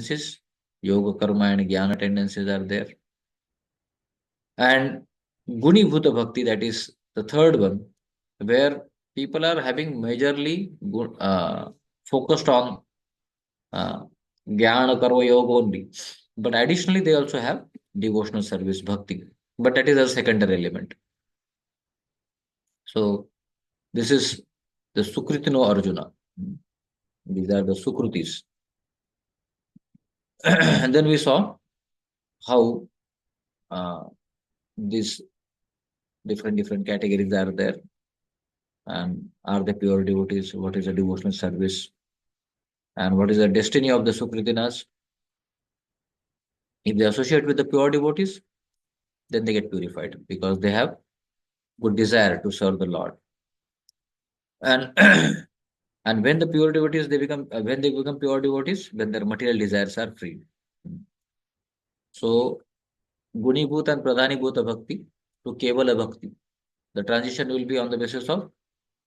tendencies. Yoga, karma, and jnana tendencies are there. And Guni Bhuta Bhakti, that is the third one, where people are having majorly focused on uh, Jnana Karma Yoga only. But additionally, they also have devotional service Bhakti. But that is a secondary element. So this is the Sukritino Arjuna. These are the Sukrutis. And then we saw how uh, these different categories are there, and are they pure devotees, what is a devotional service, and what is the destiny of the Sukritinas. If they associate with the pure devotees, then they get purified because they have good desire to serve the Lord. And and when the pure devotees they become when they become pure devotees, then their material desires are freed. So Gunibhuta and Pradhanibhuta Bhakti to Kevala Bhakti. The transition will be on the basis of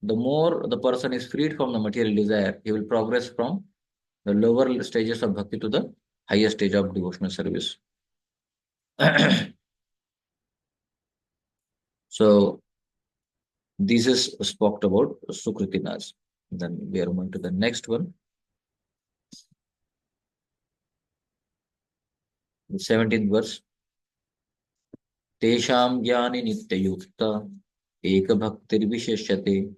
the more the person is freed from the material desire, he will progress from the lower stages of bhakti to the higher stage of devotional service. So this is spoke about Sukritinas. Then we are moving to the next one, the 17th verse. Tesham jnani nityayukta eka bhaktir visheshyate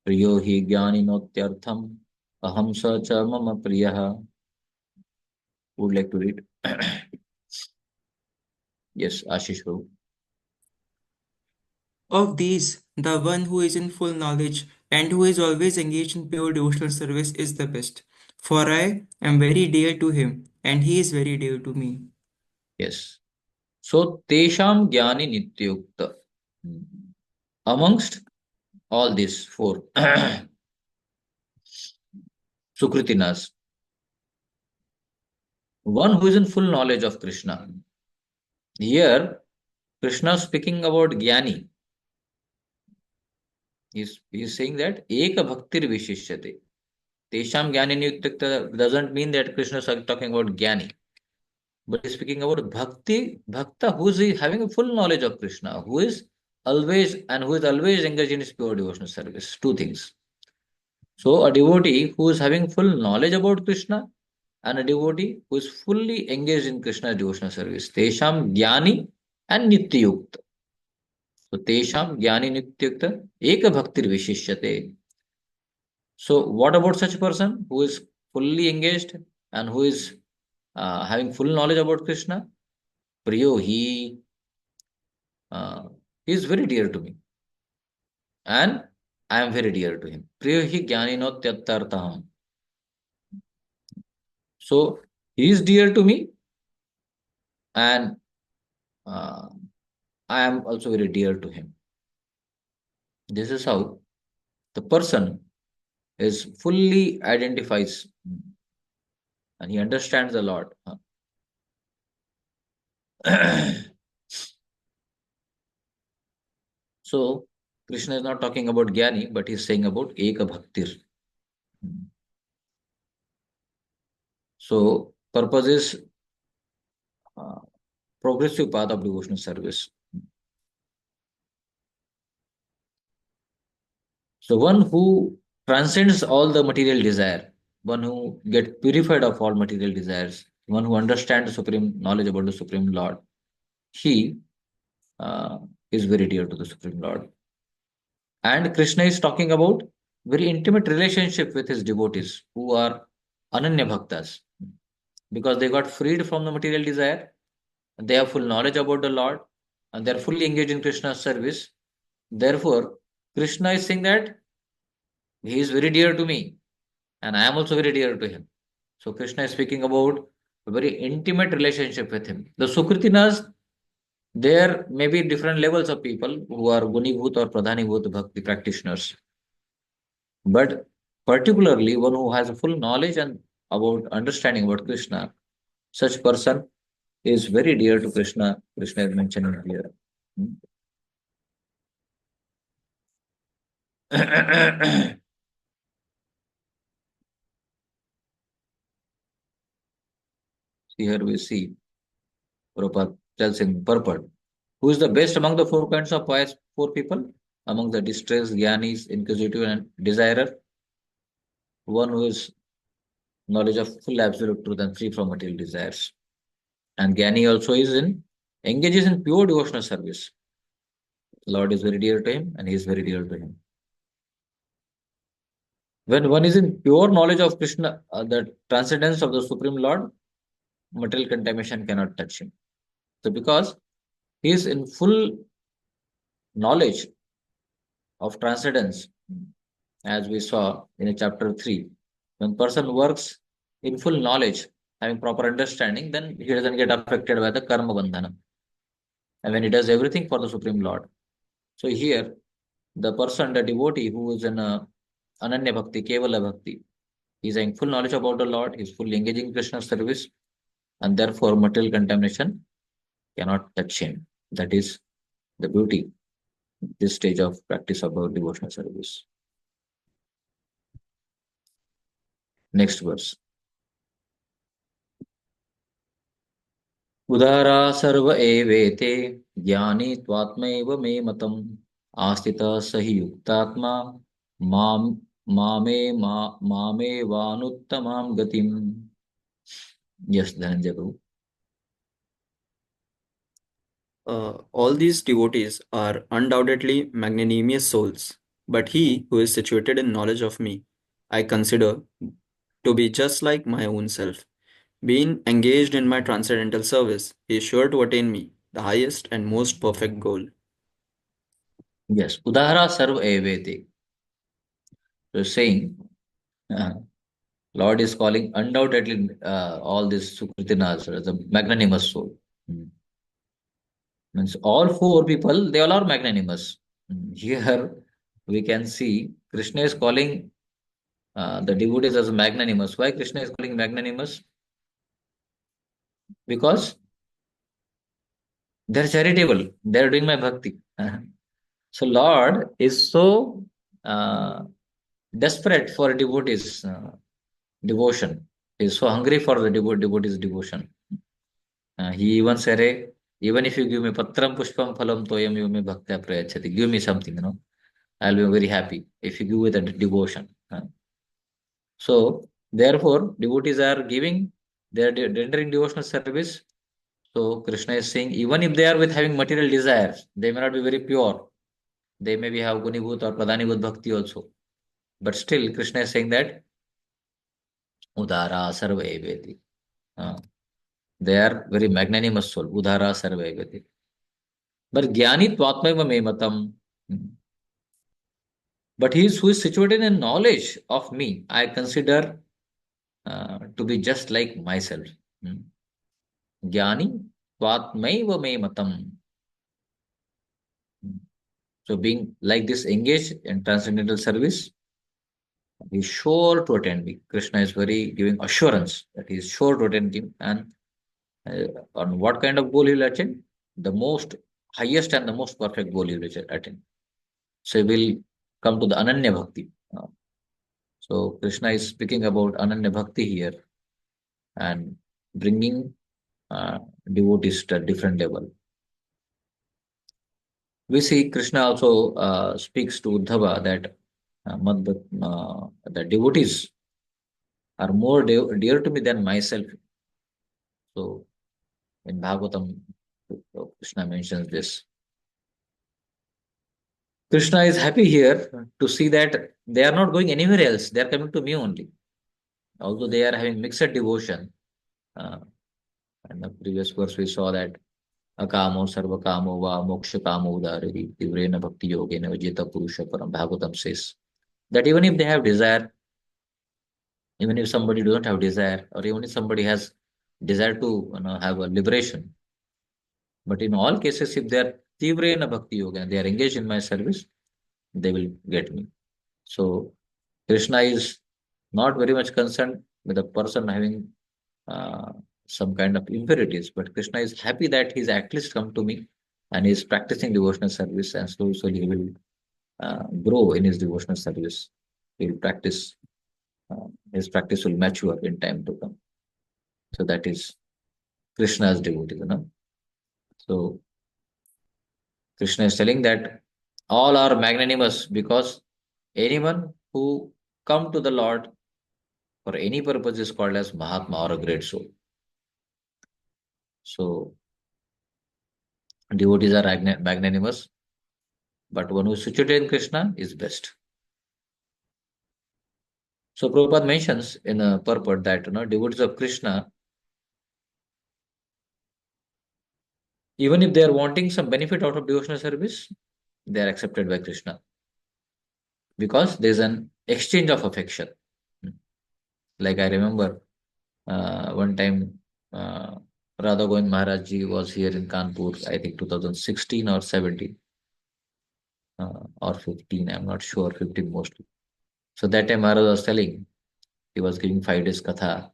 priyo hi jnani notyartham aham sa cha mama priyaha. Would like to read? Yes, Ashish. Of these, the one who is in full knowledge and who is always engaged in pure devotional service is the best. For I am very dear to him, and he is very dear to me. Yes. So Tesham Jnani Nityukta. Amongst all these four Sukritinas, one who is in full knowledge of Krishna. Here, Krishna speaking about Jnani. He's saying that Eka Bhaktir Vishishyate. Tesham Jnani Nityukta doesn't mean that Krishna is talking about Jnani. But he's speaking about Bhakti, Bhakta who is having a full knowledge of Krishna, who is always engaged in his pure devotional service. Two things. So a devotee who is having full knowledge about Krishna and a devotee who is fully engaged in Krishna's devotional service. Tesham Jnani and Nityayukta. So Tesham Jnani Nityayukta Eka Bhaktir Vishishyate. So what about such a person who is fully engaged and who is having full knowledge about Krishna? Priyo, uh, he is very dear to me and I am very dear to him. Priyo hi jnanino tyattartham. So he is dear to me and uh, I am also very dear to him. This is how the person is fully identifies and he understands the Lord. So Krishna is not talking about Jnani, but he's saying about Eka Bhaktir. So purpose is uh, progressive path of devotional service. So one who transcends all the material desire, one who gets purified of all material desires, one who understands the supreme knowledge about the Supreme Lord, he uh, is very dear to the Supreme Lord. And Krishna is talking about very intimate relationship with his devotees who are Ananya Bhaktas because they got freed from the material desire, they have full knowledge about the Lord, and they are fully engaged in Krishna's service. Therefore, Krishna is saying that he is very dear to me and I am also very dear to him. So Krishna is speaking about a very intimate relationship with him. The Sukritinas, there may be different levels of people who are Gunibhut or Pradhanibhut Bhakti practitioners. But particularly one who has a full knowledge and about understanding about Krishna, such person is very dear to Krishna. Krishna is mentioned here. Here we see Prabhupada tells in purport, who is the best among the four kinds of pious four people? Among the distressed, jnanis, inquisitive, and desirer, one who is knowledge of full absolute truth and free from material desires. And Jnani also is in engages in pure devotional service. Lord is very dear to him, and he is very dear to him. When one is in pure knowledge of Krishna, the transcendence of the Supreme Lord, material contamination cannot touch him. So, because he is in full knowledge of transcendence, as we saw in chapter 3, when person works in full knowledge, having proper understanding, then he doesn't get affected by the karma bandhana. And when he does everything for the Supreme Lord. So, here, the person, the devotee who is in Ananya Bhakti, Kevala Bhakti, he is having full knowledge about the Lord, he is fully engaging in Krishna service, and therefore material contamination cannot touch him. That is the beauty, this stage of practice of our devotional service. Next verse. उदारा सर्व एवेते ज्ञानी त्वात्मैव मे मतम् आस्थितः स हि युक्तात्मा माम मामे मा मामे वानुत्तमां गतिम्. Yes, Dhananjay Prabhu. All these devotees are undoubtedly magnanimous souls, but he who is situated in knowledge of me, I consider to be just like my own self. Being engaged in my transcendental service, he is sure to attain me, the highest and most perfect goal. Yes, Udara Sarva Evete. So saying, uh, Lord is calling undoubtedly all these Sukritinas as a magnanimous soul. Hmm. Means all four people, they all are magnanimous. Here we can see Krishna is calling the devotees as magnanimous. Why Krishna is calling magnanimous? Because they're charitable. They're doing my bhakti. So Lord is so uh, desperate for devotees' devotion. He is so hungry for the devotees' devotion. He even said, even if you give me patram pushpam phalam toyam yume bhaktya prayachati, give me something, I'll be very happy if you give with a devotion. So, therefore, devotees are giving, they are rendering devotional service. So, Krishna is saying, even if they are with having material desires, they may not be very pure. They maybe have Gunibhut or Pradhanibhut Bhakti also. But still, Krishna is saying that Udara Sarva Eveti. They are very magnanimous soul. Udara Sarva Eveti. But Jnani Twatmaiva Me Matam. But he is who is situated in knowledge of me, I consider to be just like myself. Hmm. Jnani Twatmaiva Me Matam. Hmm. So being like this engaged in transcendental service, he is sure to attend me. Krishna is very giving assurance that he is sure to attend him. And on what kind of goal he will attain? The most highest and the most perfect goal he will attain. So he will come to the Ananya Bhakti. So Krishna is speaking about Ananya Bhakti here and bringing uh, devotees to a different level. We see Krishna also speaks to Uddhava that the devotees are more dear to me than myself. So in Bhagavatam, Krishna mentions this. Krishna is happy here to see that they are not going anywhere else. They are coming to me only. Although they are having mixed devotion. Uh, in the previous verse, we saw that Akamo Sarvakamo Va Moksha Kamo Udari Tivrena Bhakti Yogena Vijeta Purusha Param. Bhagavatam says that even if they have desire, even if somebody doesn't have desire, or even if somebody has desire to have a liberation, but in all cases, if they are Tivrena Bhakti Yoga and they are engaged in my service, they will get me. So Krishna is not very much concerned with a person having uh, some kind of impurities, but Krishna is happy that he's at least come to me and is practicing devotional service, and slowly he will grow in his devotional service. He will practice, his practice will mature in time to come. So that is Krishna's devotee, you know. So Krishna is telling that all are magnanimous because anyone who come to the Lord for any purpose is called as Mahatma or a great soul. So devotees are magnanimous, but one who is situated in Krishna is best. So Prabhupada mentions in a purport that devotees of Krishna, even if they are wanting some benefit out of devotional service, they are accepted by Krishna because there is an exchange of affection. Like I remember one time uh, Radha Govind Maharaj ji was here in Kanpur, I think 2016 or 17 or 15, I'm not sure, 15 mostly. So that time Maharaj was telling, he was giving 5 days katha.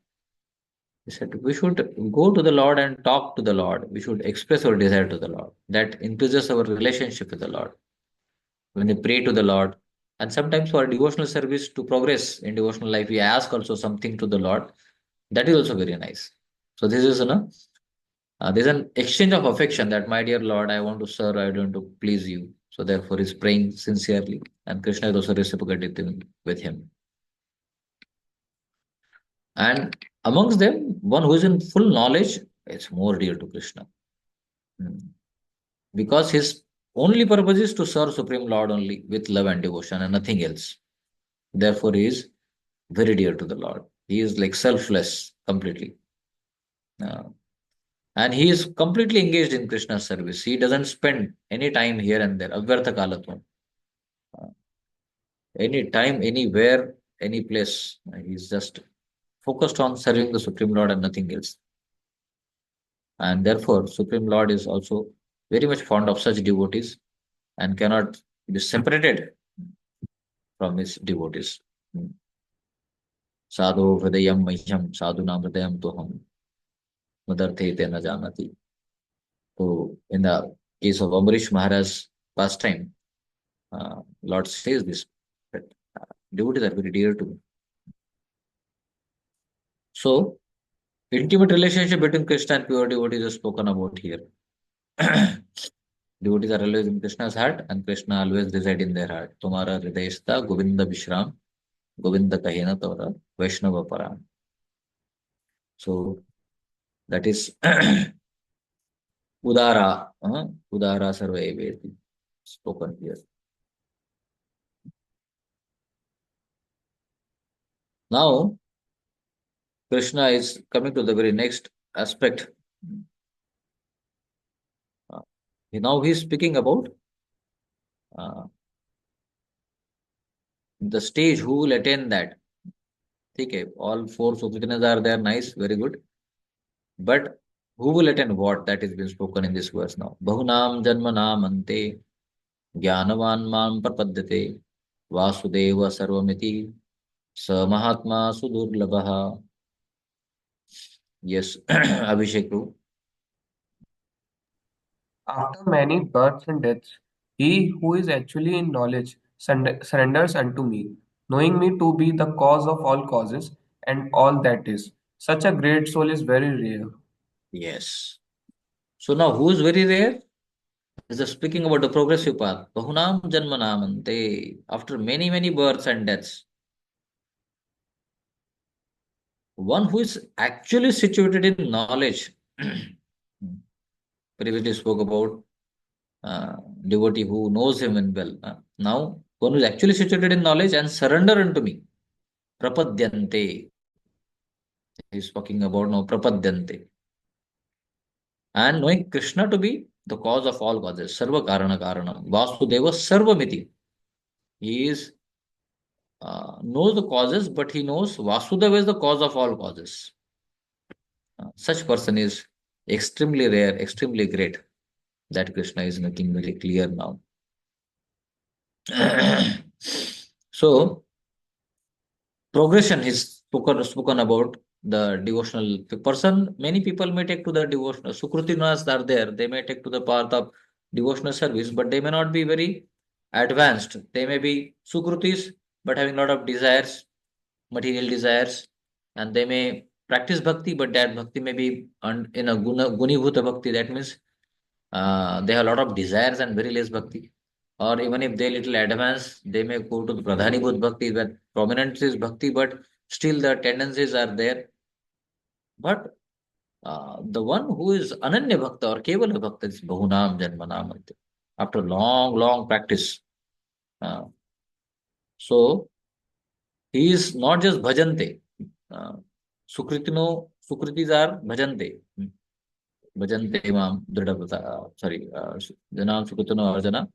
He said, we should go to the Lord and talk to the Lord. We should express our desire to the Lord. That increases our relationship with the Lord. When we pray to the Lord, and sometimes for devotional service to progress in devotional life, we ask also something to the Lord. That is also very nice. So this is, there's an exchange of affection that, my dear Lord, I want to serve, I want to please you. So therefore, he's praying sincerely, and Krishna is also reciprocating with him. And amongst them, one who is in full knowledge is more dear to Krishna. Hmm. Because his only purpose is to serve Supreme Lord only with love and devotion and nothing else. Therefore, he is very dear to the Lord. He is like selfless completely. Uh, and he is completely engaged in Krishna's service. He doesn't spend any time here and there. Avyartha kalatvam. Uh, any time, anywhere, any place. He's just focused on serving the Supreme Lord and nothing else. And therefore, Supreme Lord is also very much fond of such devotees and cannot be separated from his devotees. Sadhu hridayam mahyam sadhunam hridayam toham madarte te na janati. So in the case of Ambarish Maharaj's pastime, Lord says this, that devotees are very dear to me. So intimate relationship between Krishna and pure devotees is spoken about here. Devotees are always in Krishna's heart and Krishna always reside in their heart. Tumhara hridayastha Govinda Vishram Govinda kahena tavara Vaishnava param. So that is Udara, Udara Sarvaeveti, spoken here. Now, Krishna is coming to the very next aspect. Uh, Now he is speaking about uh, the stage who will attain that. Okay, all four Sukritinas are there, nice, very good. But who will attain what? That is being spoken in this verse now. Bahunam janmanam ante jnanavan mam prapadyate vasudeva sarvamiti sa mahatma sudurlabha. Yes, Abhishek too. After many births and deaths, he who is actually in knowledge surrenders unto me, knowing me to be the cause of all causes and all that is. Such a great soul is very rare. Yes. So now who is very rare? Is speaking about the progressive path. Bahunam janmanamante. After many, many births and deaths, one who is actually situated in knowledge. Previously spoke about uh, devotee who knows him in well. Now, one who is actually situated in knowledge and surrender unto me. Prapadyante. He is talking about now prapadyante. And knowing Krishna to be the cause of all causes. Sarva karana karanam. Vasudeva sarvamiti. He is knows the causes, but he knows Vasudeva is the cause of all causes. Such person is extremely rare, extremely great. That Krishna is making very clear now. So, progression is spoken about the devotional person. Many people may take to the devotional. Sukrutinas are there. They may take to the path of devotional service, but they may not be very advanced. They may be Sukrutis, but having a lot of desires, material desires, and they may practice bhakti, but that bhakti may be in a gunibhuta bhakti. That means they have a lot of desires and very less bhakti. Or even if they little advance, they may go to the pradhanibhut bhakti, where prominence is bhakti, but still the tendencies are there. But the one who is Ananya Bhakta or Kevala Bhakta is Bahunam Janmanam. After long, long practice. Uh, so he is not just Bhajante. Uh, Sukritis are Bhajante. Bhajante Mam Dridapata. Sorry. Janam Sukritino Arjana.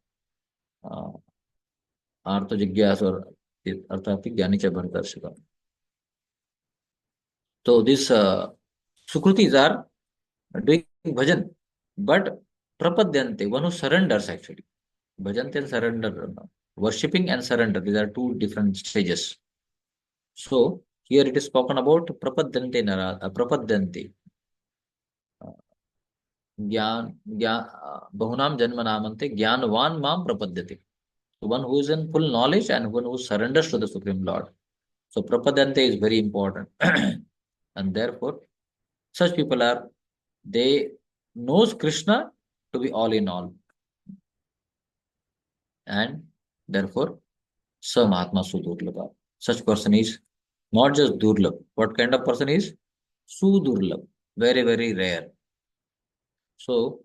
Artha Jigyas or Arthati Gyanicha Bhartarshika. So these Sukritis are doing bhajan, but prapadyante, one who surrenders actually. Bhajante and surrender, worshipping and surrender, these are two different stages. So here it is spoken about prapadyante, prapadyante, ज्ञान ज्ञान बहुनाम जन्म नामंते ज्ञानवान माम प्रपद्यते. So one who is in full knowledge and one who surrenders to the Supreme Lord. So prapadyante is very important, and therefore such people are, they knows Krishna to be all in all, and therefore Sa Mahatma Sudurlabha. Such person is not just Durlabh. What kind of person is? Sudurlabh. Very, very rare. So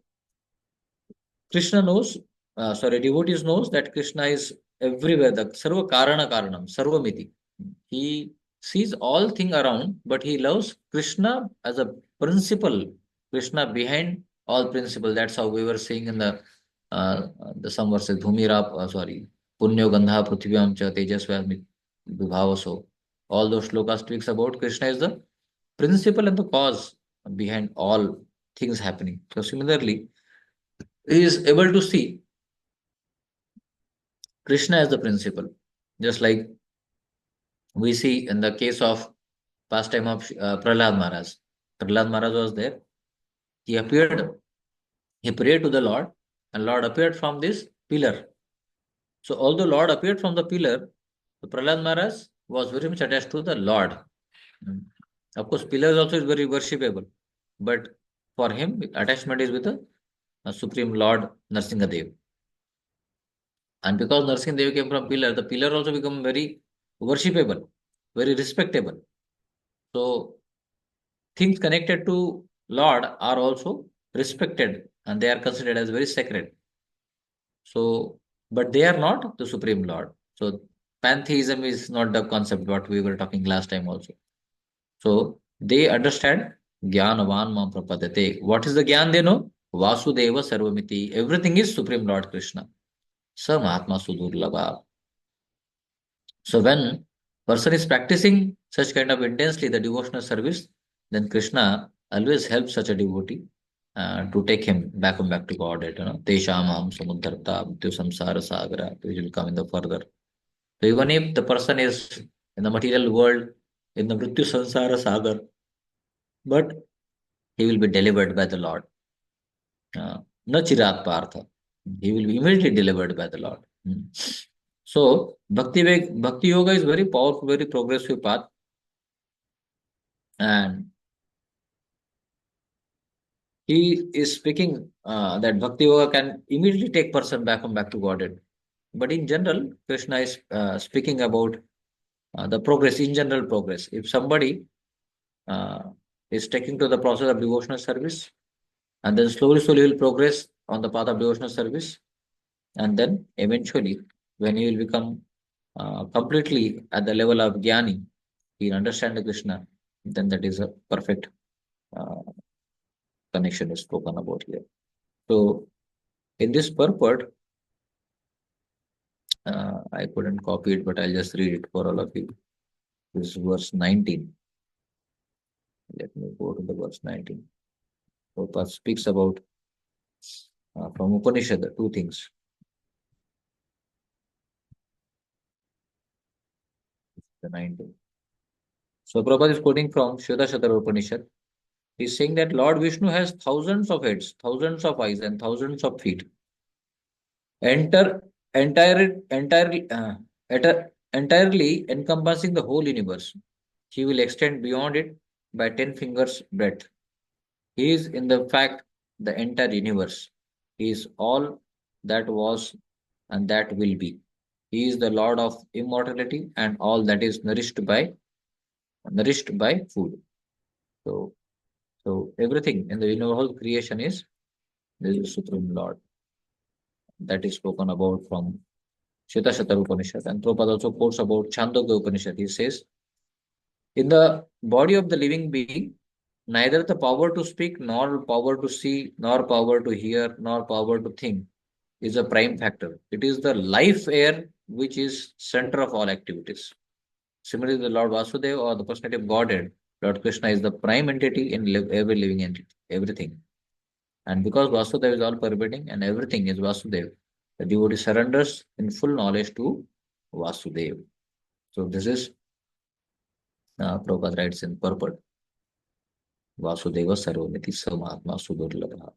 Krishna knows, devotees knows that Krishna is everywhere. The Sarva Karana Karanam, Sarvamiti. He sees all thing around, but he loves Krishna as a principle. Krishna behind all principle. That's how we were saying in the some verses. Punyo Gandha Prithvyam Cha Tejasvami Vibhavaso. All those shlokas speaks about Krishna is the principle and the cause behind all things happening. So similarly, he is able to see Krishna as the principle. Just like we see in the case of pastime of Prahlad Maharaj. Prahlad Maharaj was there. He appeared, he prayed to the Lord, and Lord appeared from this pillar. So although Lord appeared from the pillar, the Prahlad Maharaj was very much attached to the Lord. Mm. Of course, pillars also is very worshipable, but for him, attachment is with the Supreme Lord Narsingadev. And because Narsingadev came from pillar, the pillar also become very worshipable, very respectable. So things connected to Lord are also respected and they are considered as very sacred. So, but they are not the Supreme Lord. So pantheism is not the concept what we were talking last time also. So they understand Gyanavan Mam Prapadate. What is the Gyan they know? Vasudeva Sarvamiti. Everything is Supreme Lord Krishna. Sa Mahatma Sudurlabha. So when person is practicing such kind of intensely the devotional service, then Krishna always helps such a devotee to take him back to God. Teshamam samudharta mrityu samsara sagara, which will come in the further. So even if the person is in the material world, in the mrityu samsara sagar, but he will be delivered by the Lord. Na chirat partha. He will be immediately delivered by the Lord. So Bhakti Yoga is very powerful, very progressive path, and he is speaking that Bhakti Yoga can immediately take person back to Godhead. But in general, Krishna is speaking about the progress, in general progress. If somebody uh, is taking to the process of devotional service, and then slowly will progress on the path of devotional service, and then eventually, when he will become completely at the level of Jnani, he will understand the Krishna, then that is a perfect uh, connection is spoken about here. So, in this purport, I couldn't copy it, but I'll just read it for all of you. This is verse 19. Let me go to the verse 19. Prabhupada speaks about from Upanishad two things. The 19. So Prabhupada is quoting from Shveta Upanishad. He's saying that Lord Vishnu has thousands of heads, thousands of eyes, and thousands of feet. Enter entirely encompassing the whole universe. He will extend beyond it by 10 fingers breadth. He is in the fact the entire universe. He is all that was and that will be. He is the Lord of immortality and all that is nourished by food. So so everything in the universal creation is the Supreme Lord. That is spoken about from Sheta Upanishad. And Prabhupada also quotes about Chandogya Upanishad. He says, in the body of the living being, neither the power to speak, nor power to see, nor power to hear, nor power to think is a prime factor. It is the life air which is center of all activities. Similarly, the Lord Vasudeva or the personality of Godhead, Lord Krishna is the prime entity in every living entity, everything. And because Vasudeva is all pervading and everything is Vasudeva, the devotee surrenders in full knowledge to Vasudeva. So this is Prabhupada writes in purport, Vasudeva Sarvamiti Samahatma Sudurlabha.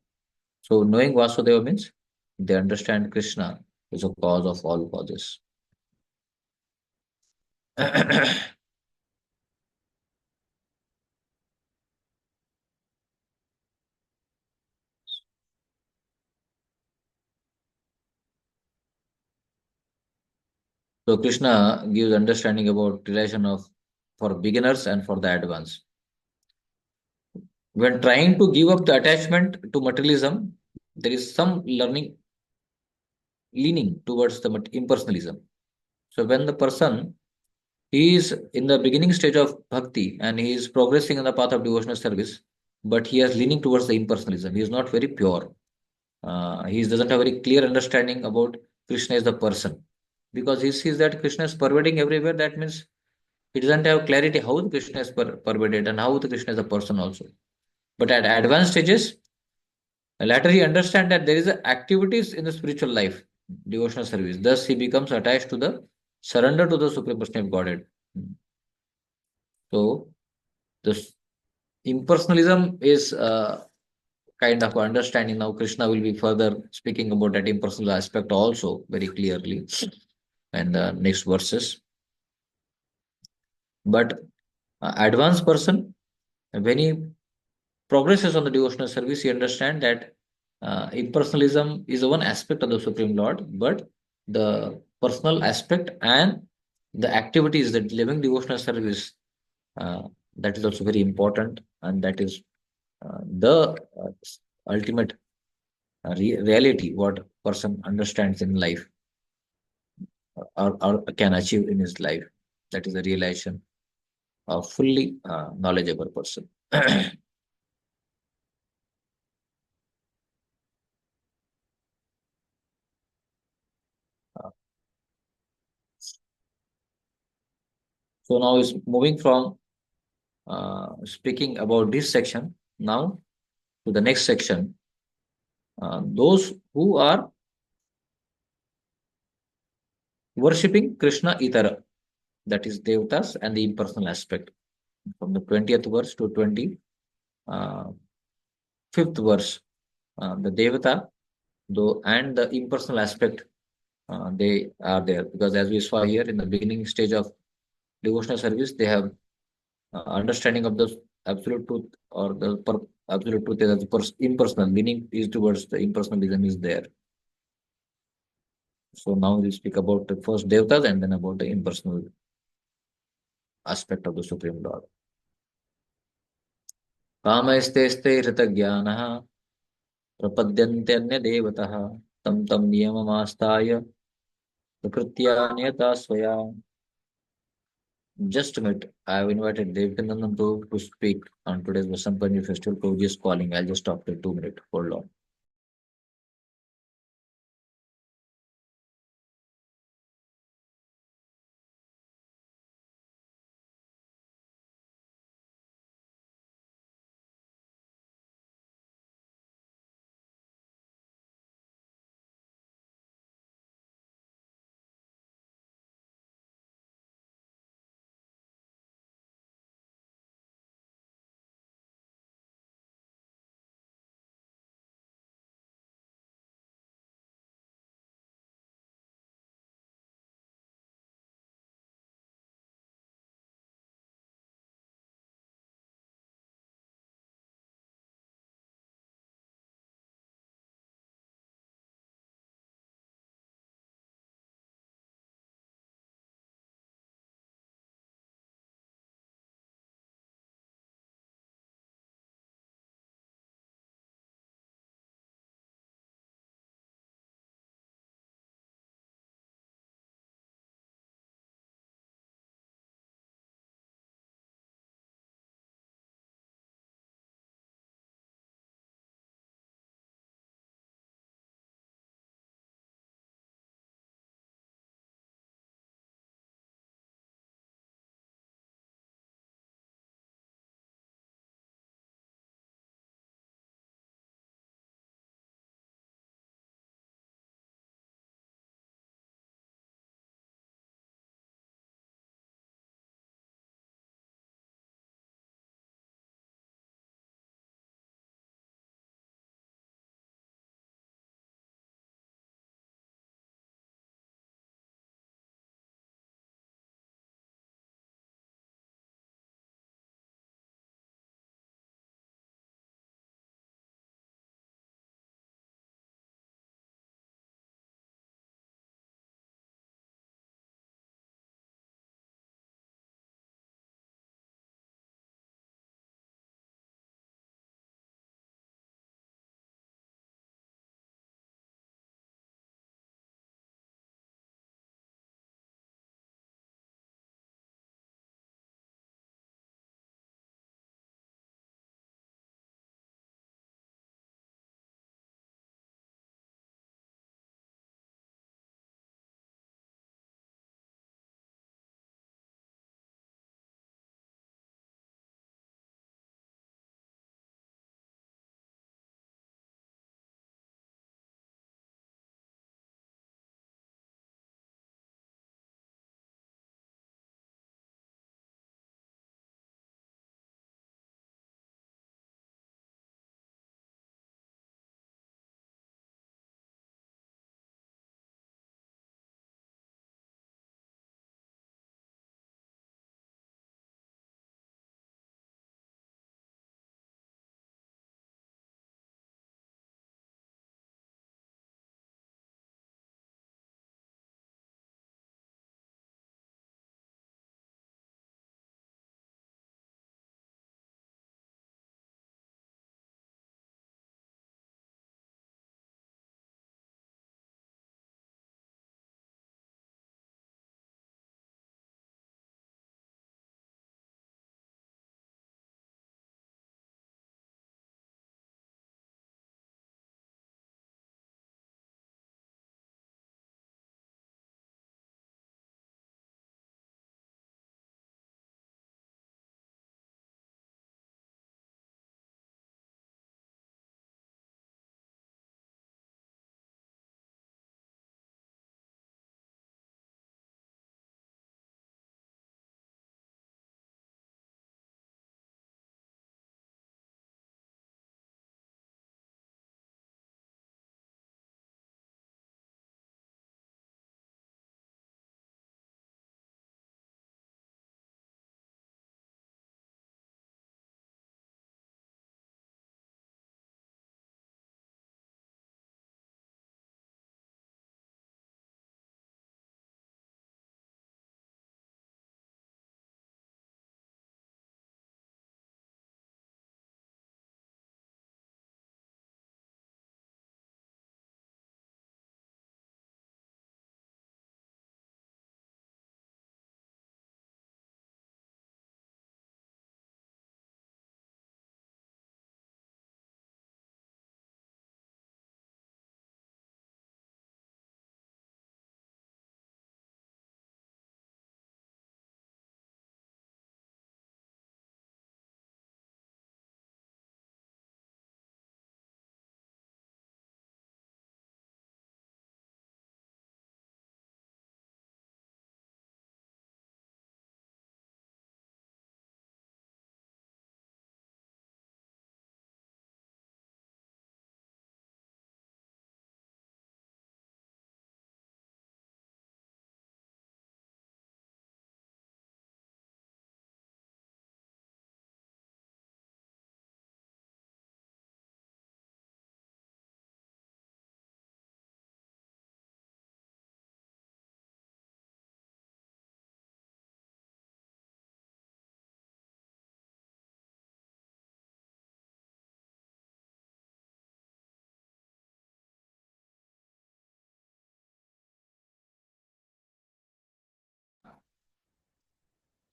So knowing Vasudeva means they understand Krishna is a cause of all causes. So Krishna gives understanding about relation of for beginners and for the advanced. When trying to give up the attachment to materialism, there is some leaning towards the impersonalism. So when the person he is in the beginning stage of bhakti and he is progressing in the path of devotional service, but he is leaning towards the impersonalism. He is not very pure. He doesn't have very clear understanding about Krishna as the person because he sees that Krishna is pervading everywhere. That means he doesn't have clarity how the Krishna is pervaded and how the Krishna is a person also. But at advanced stages, later he understands that there is a activities in the spiritual life, devotional service. Thus he becomes attached to the surrender to the Supreme Personality of Godhead. So this impersonalism is kind of understanding. Now Krishna will be further speaking about that impersonal aspect also very clearly in the next verses. But advanced person, when he progresses on the devotional service, he understand that impersonalism is one aspect of the Supreme Lord, but the personal aspect and the activities that living devotional service, uh, that is also very important, and that is the ultimate reality what person understands in life or can achieve in his life. That is the realization of fully knowledgeable person. So now is moving from speaking about this section now to the next section. Those who are worshipping Krishna Itara, that is Devatas and the impersonal aspect. From the 20th verse to 25th verse, the Devata, though, and the impersonal aspect, they are there. Because as we saw here in the beginning stage of devotional service, they have understanding of the absolute truth or the absolute truth is impersonal, meaning is towards the impersonalism is there. So now we speak about the first devatas and then about the impersonal aspect of the Supreme Lord. कामैस्तेस्ते हृतज्ञानः प्रपद्यन्त्यन्यदेवतः तं तं नियममास्ताय प्रकृत्या नियता स्वया. Just a minute. I have invited Devakanandan to speak on today's Vasampani festival. Prabhuji is calling. I'll just stop for 2 minutes. Hold on.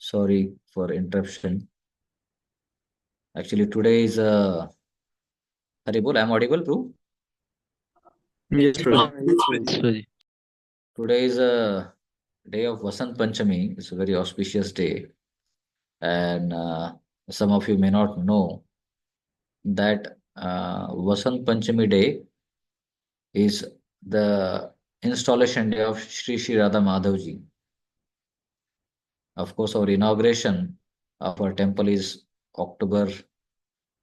Sorry for interruption. Actually, today is Haribol. I'm audible, bro. Yes, Prabhuji. Yes, Prabhuji. Today is a day of Vasant Panchami. It's a very auspicious day, and some of you may not know that Vasant Panchami day is the installation day of Sri Sri Radha Madhavji. Of course, our inauguration of our temple is October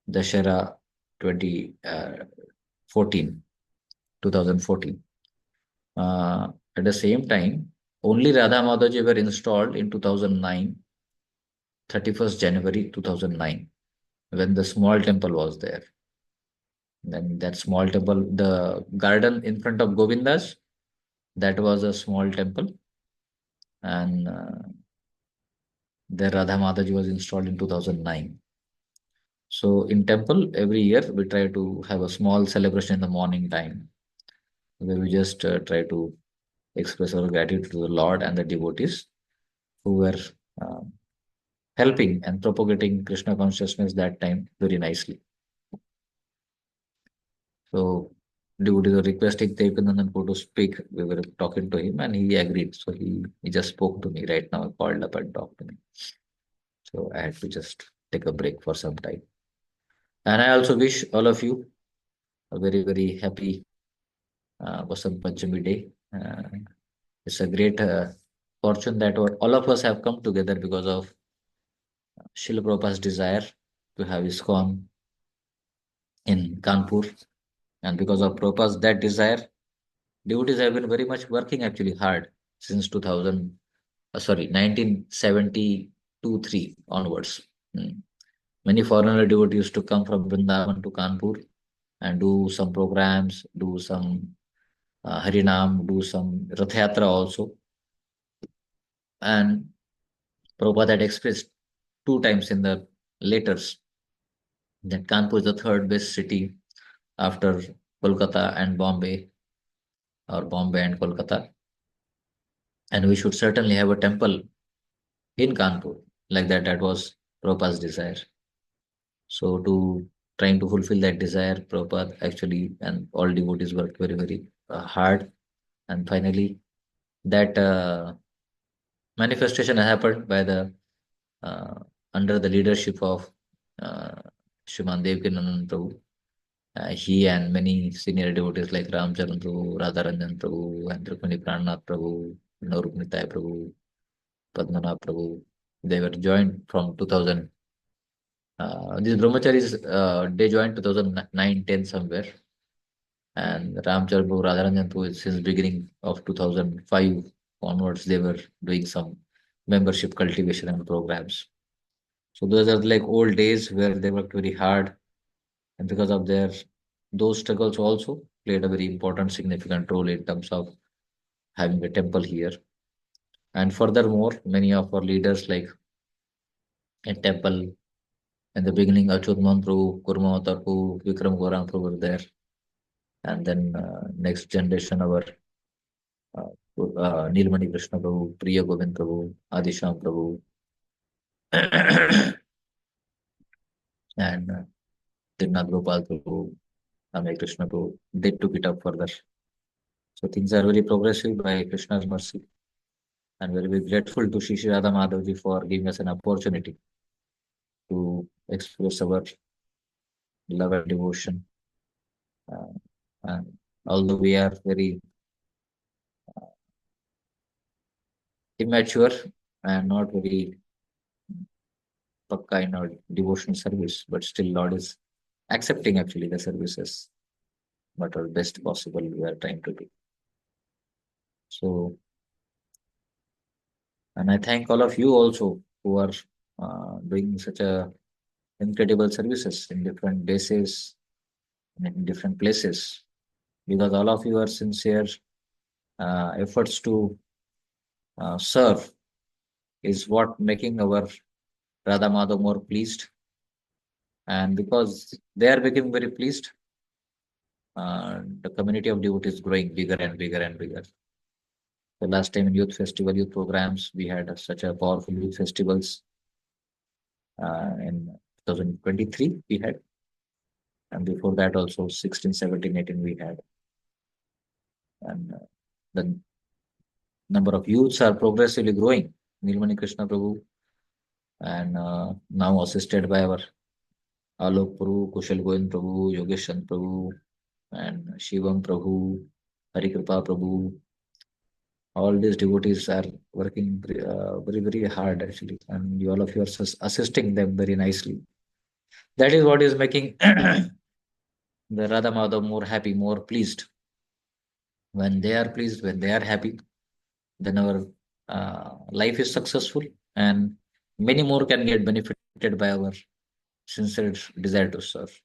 Dashera 2014, 2014. At the same time, only Radha Madhavji were installed in 2009, 31st January 2009, when the small temple was there. Then that small temple, the garden in front of Govindas, that was a small temple, and the Radha Madhavji was installed in 2009. So in temple, every year we try to have a small celebration in the morning time, where we just try to express our gratitude to the Lord and the devotees who were uh, helping and propagating Krishna consciousness that time very nicely. So devotees were requesting Devakanandan to speak. We were talking to him and he agreed. So he just spoke to me right now, called up and talked to me. So I had to just take a break for some time. And I also wish all of you a very, very happy Vasant Panchami day. It's a great fortune that all of us have come together because of Srila Prabhupada's desire to have ISKCON in Kanpur. And because of Prabhupada's that desire, devotees have been very much working actually hard since 2000, 1972 3 onwards. Mm. Many foreigner devotees used to come from Vrindavan to Kanpur and do some programs, do some Harinam, do some Rath Yatra also. And Prabhupada had expressed two times in the letters that Kanpur is the third best city after Kolkata and Bombay, or Bombay and Kolkata. And we should certainly have a temple in Kanpur like that. That was Prabhupada's desire. So to trying to fulfill that desire, Prabhupada actually and all devotees worked very, very hard. And finally, that manifestation happened by the uh, under the leadership of uh, Shriman Devkinandan Prabhu. He and many senior devotees like Ramcharan Prabhu, Radharanjan Prabhu, and Rukmini Prannath Prabhu, Rukminitai Prabhu, Padmanath Prabhu, they were joined from 2000. These brahmacharis, they joined 2009-10 somewhere. And Ramcharan Prabhu, Radharanjan Prabhu, since beginning of 2005 onwards, they were doing some membership cultivation and programs. So those are like old days where they worked very hard, and because of their those struggles also played a very important, significant role in terms of having a temple here. And furthermore, many of our leaders like a temple in the beginning, Achyut Mohan Prabhu, Kurmavatar Prabhu, Vikram Goran Prabhu were there, and then next generation our Nilmani Krishna Prabhu, Priya Govind Prabhu, Adisham Prabhu, and Tirnath Gopal Prabhu, Ame Krishna Prabhu, they took it up further. So things are very progressive by Krishna's mercy, and very, very grateful to Shri Shri Radha Madhavji for giving us an opportunity to express our love and devotion. Uh, and although we are very immature and not very pakka in our devotional service, but still Lord is accepting actually the services, but our best possible we are trying to do. So, and I thank all of you also who are doing such a incredible services in different bases and in different places, because all of you are sincere efforts to serve is what making our Radha Madhav more pleased. And because they are becoming very pleased, the community of devotees is growing bigger and bigger and bigger. So last time in youth festival, youth programs, we had such a powerful youth festivals in 2023 we had, and before that also 16, 17, 18 we had. And the number of youths are progressively growing. Nilmani Krishna Prabhu, and now assisted by our Alok Prabhu, Kushal Govind Prabhu, Yogesh Chand Prabhu, and Shivam Prabhu, Harikripa Prabhu. All these devotees are working very, very hard actually, and you, all of you are assisting them very nicely. That is what is making the Radha Madhav more happy, more pleased. When they are pleased, when they are happy, then our life is successful, and many more can get benefited by our sincere desire to serve.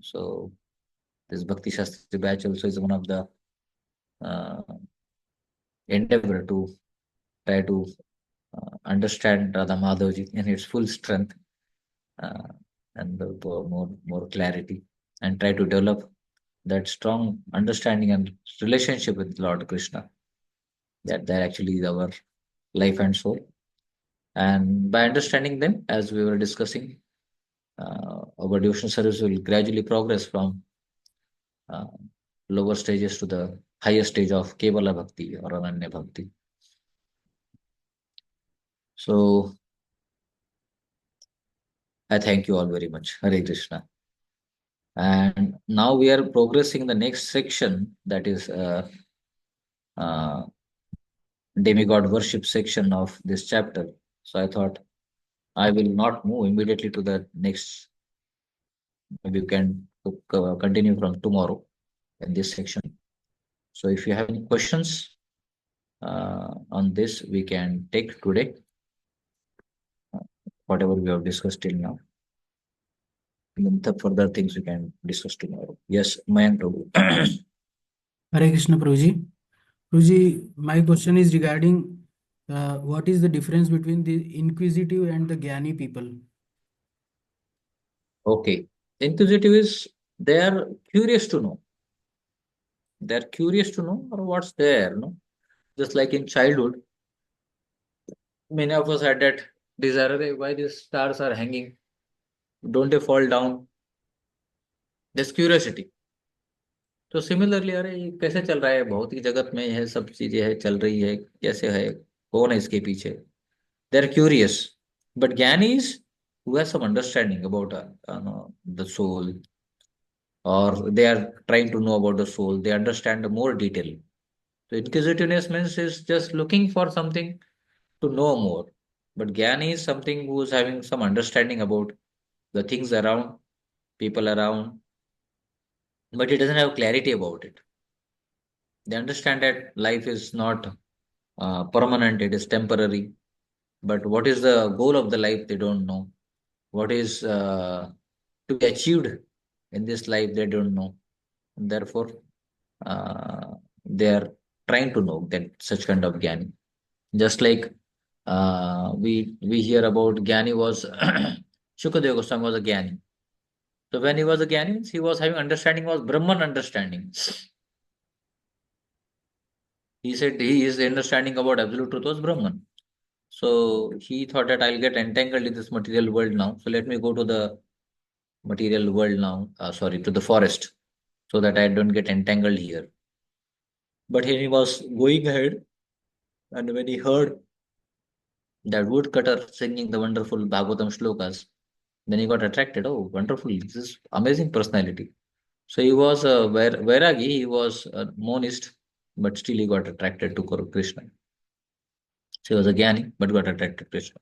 So this Bhakti Shastri batch also is one of the uh, endeavor to try to understand Radha Madhavji in its full strength, uh, and more clarity, and try to develop that strong understanding and relationship with Lord Krishna. That actually is our life and soul. And by understanding them, as we were discussing, our devotional service will gradually progress from uh, lower stages to the higher stage of Kevala Bhakti or Ananya Bhakti. So I thank you all very much. Hare Krishna. And now we are progressing the next section, that is uh, demigod worship section of this chapter. So I thought I will not move immediately to the next. Maybe you can continue from tomorrow in this section. So if you have any questions on this, we can take today, whatever we have discussed till now. And then the further things we can discuss tomorrow. Yes, Mayank Prabhu. Hare Krishna, Prabhuji. Prabhuji, my question is regarding what is the difference between the inquisitive and the Gyani people? Okay. Inquisitive is they are curious to know. They are curious to know or what's there, no? Just like in childhood, many of us had that desire, "Arey, why these stars are hanging? Don't they fall down?" This curiosity. तो similarly, अरे ये कैसे चल रहा है, भौतिक जगत में यह सब चीजें है, चल रही है, कैसे है, कौन है इसके पीछे? They are curious. But Gyan is who has some understanding about the soul, or they are trying to know about the soul, they understand the more detail. So inquisitiveness means is just looking for something to know more. But jnana is something who is having some understanding about the things around, people around, but he doesn't have clarity about it. They understand that life is not permanent, it is temporary. But what is the goal of the life, they don't know. What is to be achieved in this life, they don't know. And therefore, they are trying to know that such kind of Gyani. Just like we hear about Gyani was Shukadeva Goswami was a Gyani. So when he was a Gyani, he was having understanding, was Brahman understanding. He said he is understanding about absolute truth was Brahman. So he thought that I'll get entangled in this material world now. So let me go to the material world now, sorry, to the forest, so that I don't get entangled here. But he was going ahead, and when he heard that woodcutter singing the wonderful Bhagavatam shlokas, then he got attracted. Oh, wonderful! This is amazing personality. So he was a Vairagi, he was a monist, but still he got attracted to Krishna. So he was a Gyani, but got attracted to Krishna.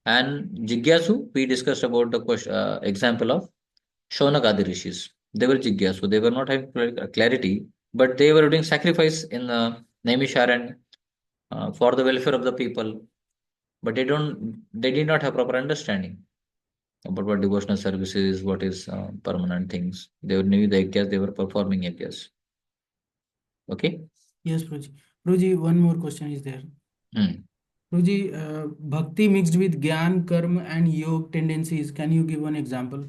And Jigyasu, we discussed about the example of Shaunakadi rishis. They were Jigyasu, they were not having clarity, but they were doing sacrifice in Naimisharan for the welfare of the people, but they did not have proper understanding about what devotional service is, what is permanent things. They knew the yajnas, they were performing yajnas. Okay. Yes, Prabhuji. Prabhuji, one more question is there. Hmm. Prabhuji, bhakti mixed with Gyan, Karma, and Yog tendencies. Can you give one example?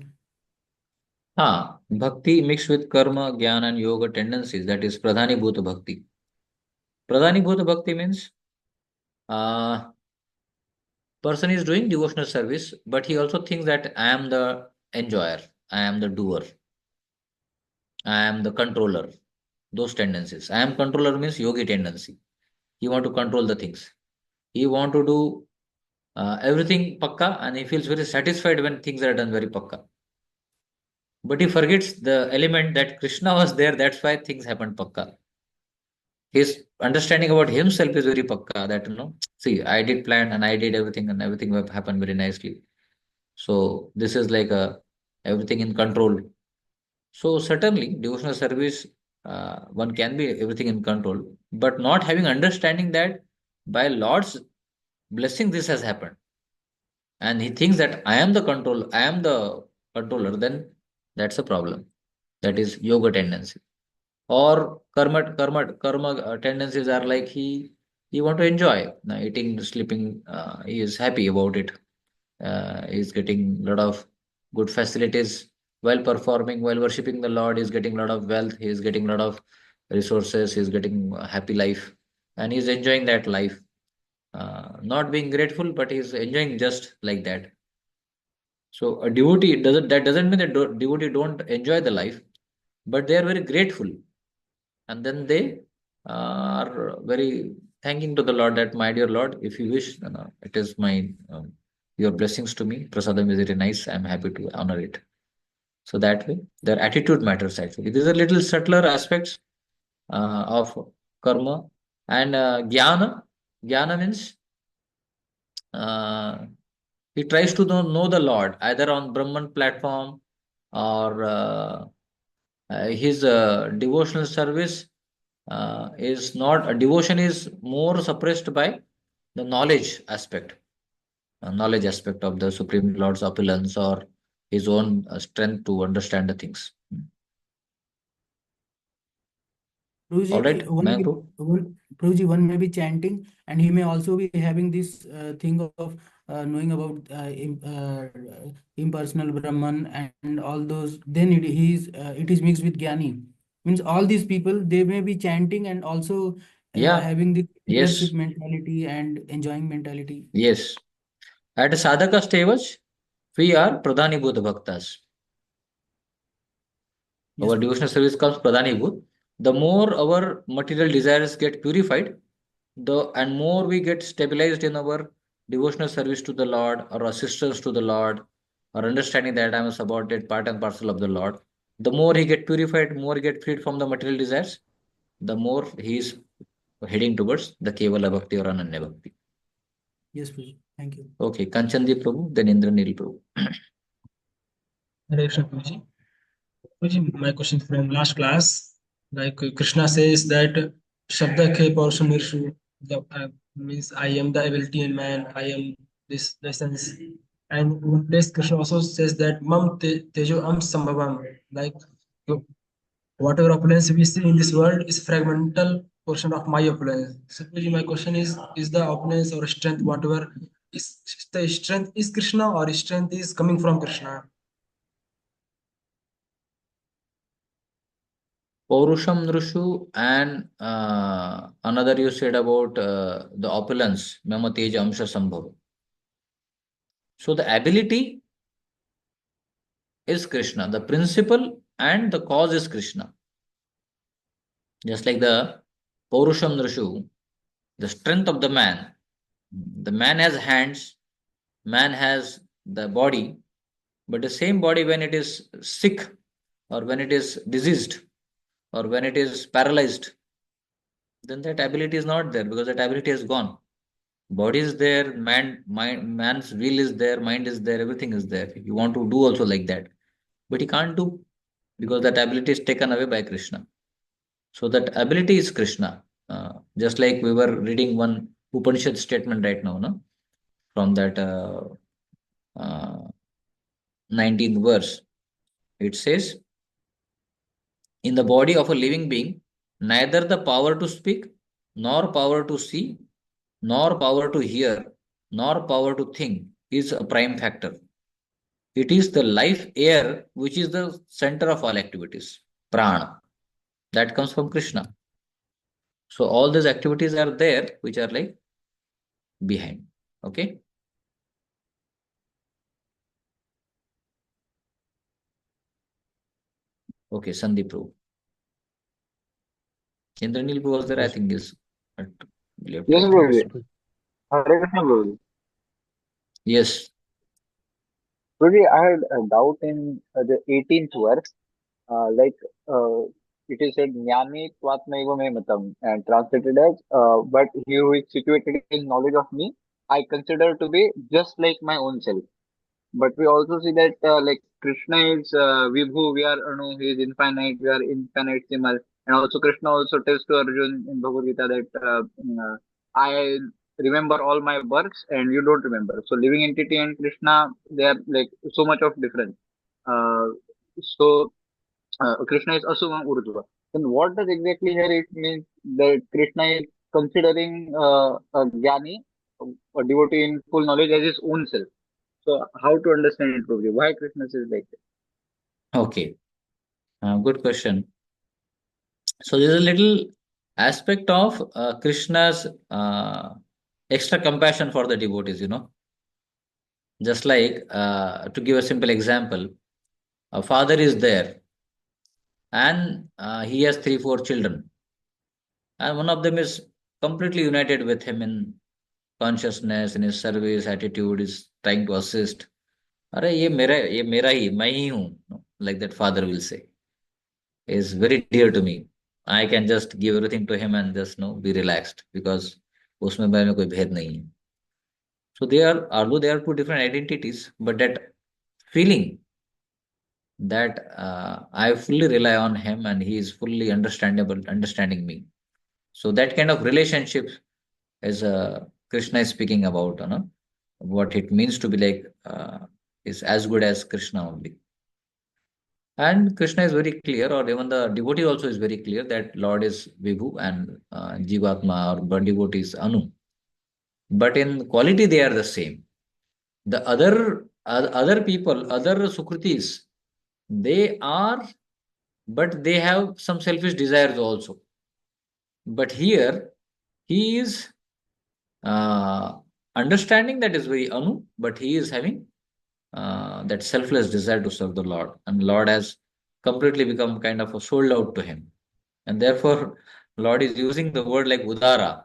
Bhakti mixed with karma, jnana, and yoga tendencies, that is Pradhani Bhuta Bhakti. Pradhanibhuta Bhakti means person is doing devotional service, but he also thinks that I am the enjoyer, I am the doer, I am the controller. Those tendencies. I am controller means yogi tendency. He want to control the things. He want to do everything pakka, and he feels very satisfied when things are done very pakka. But he forgets the element that Krishna was there. That's why things happened pakka. His understanding about himself is very pakka. That see, I did plan and I did everything, and everything will happen very nicely. So this is like a everything in control. So certainly devotional service, one can be everything in control, but not having understanding that by Lord's blessing this has happened, and he thinks that I am the controller, then that's a problem. That is yoga tendency. Or karma tendencies are like he want to enjoy eating, sleeping. He is happy about it. He is getting a lot of good facilities while performing, while worshipping the Lord. He is getting a lot of wealth. He is getting a lot of resources. He is getting a happy life, and he is enjoying that life. Not being grateful, but he is enjoying just like that. So a devotee doesn't mean that devotee don't enjoy the life, but they are very grateful, and then they are very thanking to the Lord that my dear Lord, if you wish, it is my your blessings to me. Prasadam is very nice. I am happy to honor it. So that way, their attitude matters actually. These are little subtler aspects of karma and jnana. Jnana means uh, he tries to know the Lord either on Brahman platform or his devotional service is not a devotion is more suppressed by the knowledge aspect of the Supreme Lord's opulence or his own strength to understand the things. All Prabhuji, right, Mayank. Prabhuji, one may be chanting, and he may also be having this thing of knowing about impersonal Brahman and all those. Then it is mixed with Gyani. Means all these people, they may be chanting and also Yeah, having the leadership yes, mentality and enjoying mentality. yes. At sadhaka stage, we are Pradhani Buddha Bhaktas. Yes, Our Prabhuji. devotional service comes Pradhanibhut. The more our material desires get purified, the and more we get stabilized in our devotional service to the Lord, or assistance to the Lord, or understanding that I am a subordinate part and parcel of the Lord. The more he get purified, more he get freed from the material desires, the more he is heading towards the Kevala Bhakti or Ananya Bhakti. Yes, Prabhuji. Thank you. Okay, Kanchandeep Prabhu, then Indranil Prabhu. Hare Krishna, Prabhuji. Prabhuji, my question from last class, like Krishna says that Shabda ke Paurusha means I am the ability in man, I am this essence. And one place Krishna also says that Mam Tejo Am Sambhavam, like whatever opulence we see in this world is fragmental portion of my opulence. So Prabhuji, my question is the opulence or strength, whatever is the strength is Krishna or strength is coming from Krishna? Paurusham Nrushu and another you said about the opulence, Mama Teja Amsha Sambhava. So the ability is Krishna, the principle and the cause is Krishna. Just like the Paurusham Nrushu, the strength of the man. The man has hands, man has the body, but the same body when it is sick or when it is diseased or when it is paralyzed, then that ability is not there because that ability has gone. Body is there, man's will is there, mind is there, everything is there. You want to do also like that, but he can't do because that ability is taken away by Krishna. So that ability is Krishna. Just like we were reading one Upanishad statement right now, no? From that uh, 19th verse, it says, in the body of a living being, neither the power to speak, nor power to see, nor power to hear, nor power to think is a prime factor. It is the life air which is the center of all activities. Prana. That comes from Krishna. So all these activities are there, which are like behind. Okay. Okay, Sandeep Prabhu. Indranil Prabhu was there, I Yes. think is left, Yes, I Hare think. Prabhuji. Krishna Prabhuji. Hare Krishna, Prabhuji. Yes. Prabhuji, I had a doubt in the 18th verse. Like uh, it is said, Jnani Twatmaiva Me Matam, and translated as, but he who is situated in knowledge of me, I consider to be just like my own self. But we also see that like Krishna is Vibhu, we are Anu, he is infinite, we are infinitesimal. And also Krishna also tells to Arjun in Bhagavad Gita that I remember all my births and you don't remember. So living entity and Krishna, they are like so much of difference. Uh, so Krishna is Asuma Urdhva. Then what does exactly here it means that Krishna is considering a Jnani, a devotee in full knowledge as his own self? So how to understand it properly? Why Krishna says like that? Okay. Good question. So there's a little aspect of Krishna's extra compassion for the devotees, Just like to give a simple example, a father is there and he has three, four children, and one of them is completely united with him in consciousness, in his service, attitude, is trying to assist. अरे ये मेरा ही मैं ही हूँ, like that father will say, is very dear to me. I can just give everything to him and just be relaxed because उसमें में कोई भेद नहीं है. So they are, although they are two different identities, but that feeling that I fully rely on him and he is fully understanding me. So that kind of relationship is Krishna is speaking about, what it means to be like is as good as Krishna only. And Krishna is very clear, or even the devotee also is very clear that Lord is Vibhu and Jivatma or devotee is Anu. But in quality they are the same. The other people, other Sukritis, they are, but they have some selfish desires also. But here he is uh, understanding that is very Anu, but he is having that selfless desire to serve the Lord, and Lord has completely become kind of a sold out to him, and therefore Lord is using the word like Udara.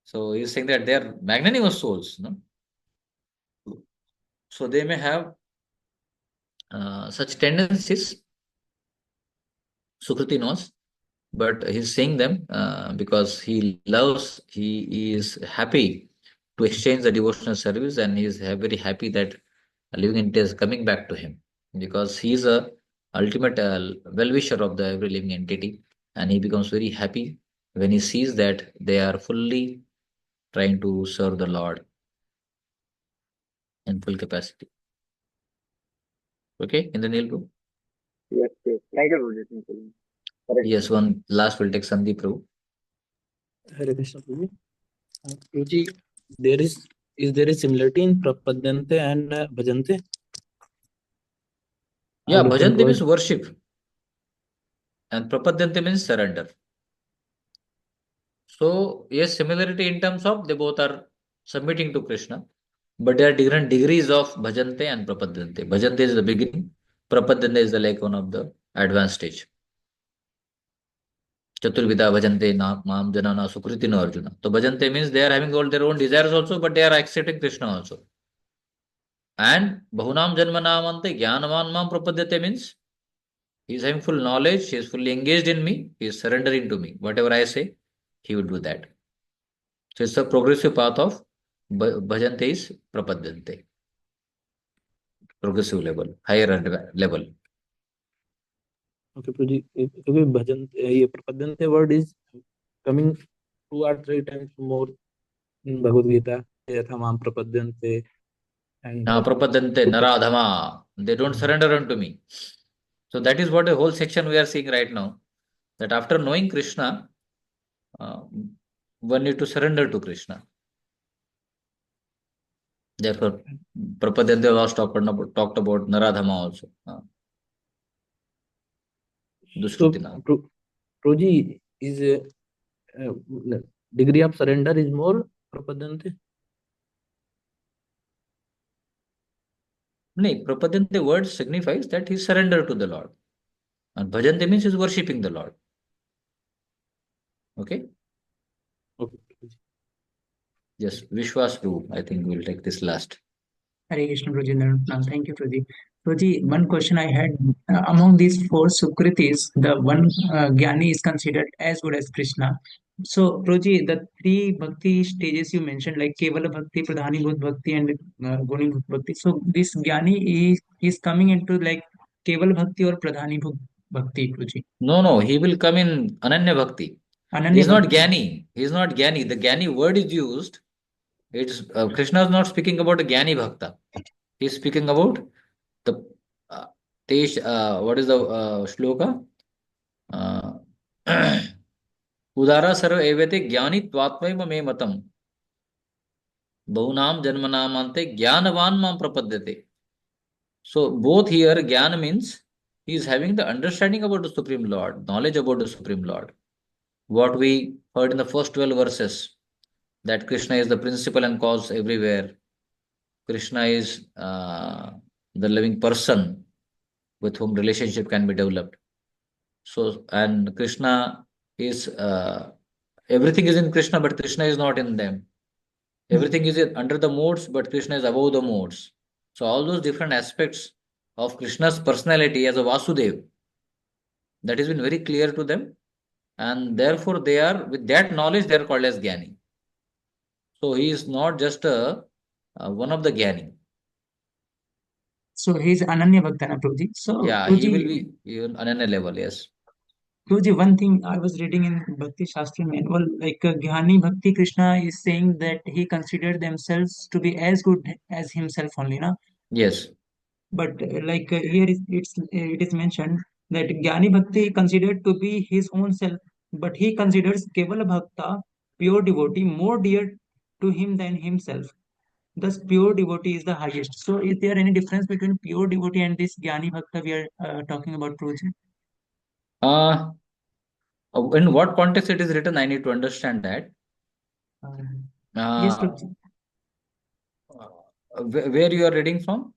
So he's saying that they are magnanimous souls, so they may have such tendencies. Sukriti knows, but he's saying them because he loves, he is happy to exchange the devotional service, and he is very happy that a living entity is coming back to him because he is a ultimate well-wisher of the every living entity, and he becomes very happy when he sees that they are fully trying to serve the Lord in full capacity. Okay, in the nail group. Yes, yes. Thank you, Prabhuji. Thank you. Correct. Yes, one last will take Sandeep Prabhu. Hare Krishna Prabhuji. Prabhuji, is there a similarity in Prapadyante and Bhajante? Yeah, Different bhajante words. means worship, and prapadyante means surrender. So, yes, similarity in terms of they both are submitting to Krishna, but there are different degrees of bhajante and prapadyante. Bhajante is the beginning, prapadyante is the like one of the advanced stage. Chaturvida bhajante maam janana sukriti no arjuna. So bhajante means they are having all their own desires also, but they are accepting Krishna also. And bahunam janmanamante jnanavan mam prapadyate means he is having full knowledge, he is fully engaged in me, he is surrendering to me. Whatever I say, he would do that. So it's a progressive path of bhajante is prapadyante, progressive level, higher level. Okay, Prabhuji. Okay, Bhajante, ये Prapadyante word is coming 2 or 3 times more in Bhagavad Gita. यथा माम प्रपद्यन्ते and Prapadyante naradhama, they don't surrender unto me. So that is what a whole section we are seeing right now. That after knowing Krishna, uh, one need to surrender to Krishna. Therefore, Prapadyante was talked about naradhama also. so Dushrutina. Prabhuji is degree of surrender is more prapadyante. No, prapadyante word signifies that he surrendered to the Lord. And bhajante means he's worshipping the Lord. Okay? Okay. Yes, Vishwas Prabhu. I think we'll take this last. Hare Krishna, Prabhuji. Thank you, Prabhuji. Prabhuji, one question I had, among these four Sukritis, the one Jnani is considered as good as Krishna. So, Prabhuji, the three bhakti stages you mentioned, like Kevala Bhakti, Pradhanibhut Bhakti, and Gunibhut Bhakti. So, this Jnani is coming into like Keval Bhakti or Pradhanibhut Bhakti, Prabhuji. No, he will come in Ananya Bhakti. Ananya He's not Bhakti. Jnani. He's not Jnani. The Jnani word is used. It's Krishna is not speaking about a Jnani Bhakta. He's speaking about the what is the shloka? Uh, Udara sarva evate jnani tvatmaiva me matam. Bahunam janmanamante jnanavan mam prapadyate. So both here jnana means he is having the understanding about the Supreme Lord, knowledge about the Supreme Lord. What we heard in the first 12 verses, that Krishna is the principle and cause everywhere. Krishna is the living person with whom relationship can be developed. So, and Krishna is everything is in Krishna, but Krishna is not in them. Everything is under the modes, but Krishna is above the modes. So, all those different aspects of Krishna's personality as a Vasudev, that has been very clear to them, and therefore they are, with that knowledge, they are called as Jnani. So, he is not just one of the Jnani. So, he's Ananya Bhakta, na, Prabhuji. So, Yeah, he will Prabhuji, be even Ananya level, yes. Guruji, one thing I was reading in Bhakti Shastri manual, like Jnani Bhakti Krishna is saying that he considered themselves to be as good as himself only, na? Yes. But here it is mentioned that Jnani Bhakti considered to be his own self, but he considers Kevala Bhakta, pure devotee, more dear to him than himself. Thus, pure devotee is the highest. So, is there any difference between pure devotee and this Jnani Bhakta we are talking about, Prabhuji? Uh, in what context it is written, I need to understand that. Yes, Uh, Prabhuji. where you are reading from?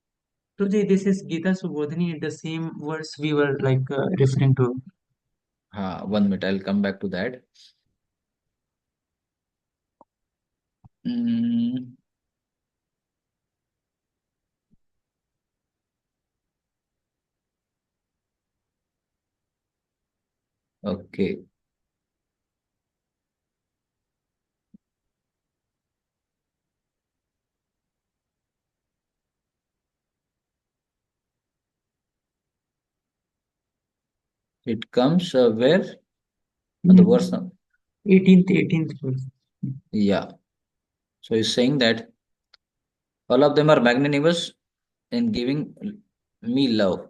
Prabhuji, this is Gita Subodhini, the same words we were referring to. 1 minute, I'll come back to that. Mm, okay. It comes where? The verse. 18th verse. Yeah. So he's saying that all of them are magnanimous in giving me love.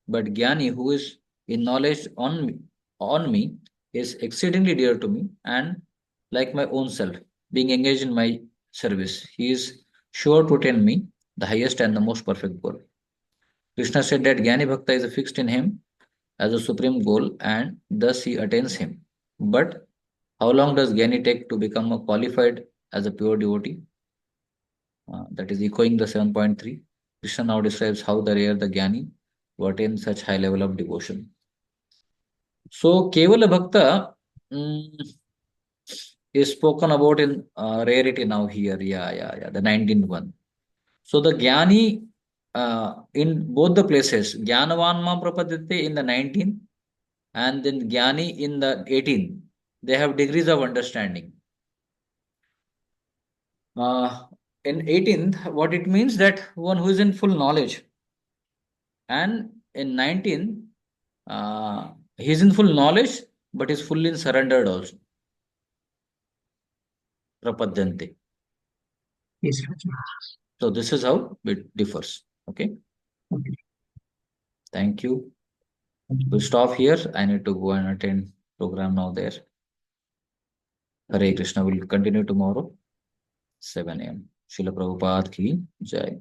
But Jnani, who is in knowledge on me, is exceedingly dear to me and like my own self, being engaged in my service. He is sure to attain me, the highest and the most perfect goal. Krishna said that Jnani Bhakta is fixed in him as a supreme goal and thus he attains him. But how long does Jnani take to become a qualified as a pure devotee? That is echoing the 7.3. Krishna now describes how the rare the Jnani who attain such high level of devotion. So, Kevala Bhakta is spoken about in rarity now here. Yeah. The 19th one. So, the Jnani in both the places, Jnanavan Ma Prapadyate in the 19th and then Jnani in the 18th, they have degrees of understanding. Uh, in 18th, what it means that one who is in full knowledge, and in 19th, he is in full knowledge but is fully surrendered also. Prapadyante. Yes, Prabhuji. So this is how it differs. Okay. Okay. Thank you. We'll stop here. I need to go and attend program now there. Hare Krishna will continue tomorrow, 7 a.m. Srila Prabhupada ki Jai.